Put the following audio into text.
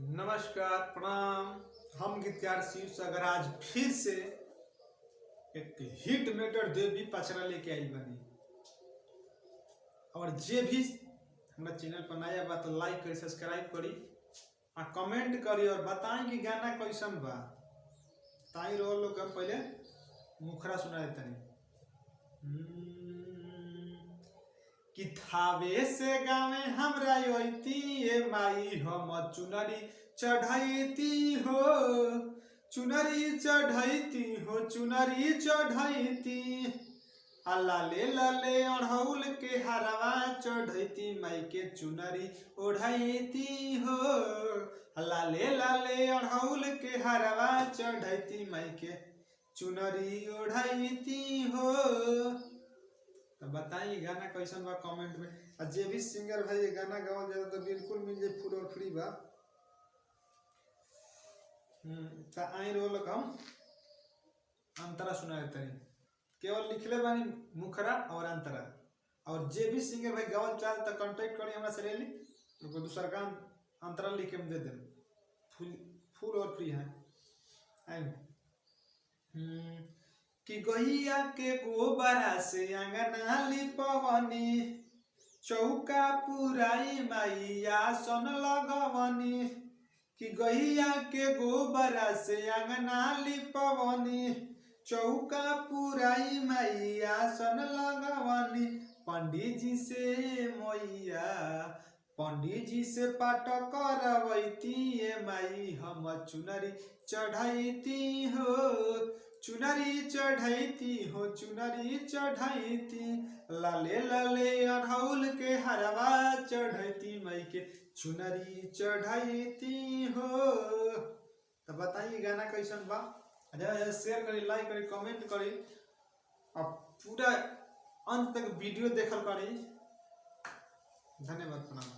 नमस्कार प्रणाम। हम गीतकार शिव सागर आज फिर से एक हिट मेटर देवी पचरा लेके आई बनी। और जे भी हमारा चैनल पर नया बा तो लाइक करी, सब्सक्राइब करी और कमेंट करी और बताएं कि गाना कैसन बा। ताई रो लोग का पहले मुखरा सुना देता नहीं कि थावे से गावे हमरा योती ए माई हम चुनरी चढ़ैती हो, चुनरी चढ़ैती हो, चुनरी चढ़ैती लाले लाले अढ़ौल के हरवा चढ़ैती माई के चुनरी ओढ़ैती हो, लाले लाले अढ़ौल के हरवा चढ़ैती माई के चुनरी ओढ़ैती हो। तो बताइए गाना कैसन बा कमेंट में। और जे भी सिंगर भाई ये गाना गावल जाए तो बिल्कुल मिल जाए, फुल और फ्री बा। तो आई रोल हम अंतरा सुना देते हैं, केवल लिखले बानी मुखरा और अंतरा। और जे भी सिंगर भाई गावल चाहे तो कांटेक्ट करी हमरा से, ले ली तो दूसरा का अंतरा लिख के हम दे दें, फुल और फ्री है। आई कि गैया के गोबरा से अंगना लिपवनी, चौका पुराई माई आसन लगवनी। कि गैया के गोबरा से अंगना लिपवनी, चौका पुराई माई आसन लगवनी। पंडित जी से मैया, पंडित जी से पाठ करवैती ए माई हम चुनरी चढ़ैती हो, चुनरी चढ़ैती हो, चुनरी चढ़ैती लाले लाले अढ़ौल के हरवा चढ़ैती माई के चुनरी चढ़ैती हो। तो बताइए गाना कैसन बा। शेयर करी, लाइक करी, कमेंट करी और पूरा अंत तक वीडियो देखल करी। धन्यवाद प्रणाम।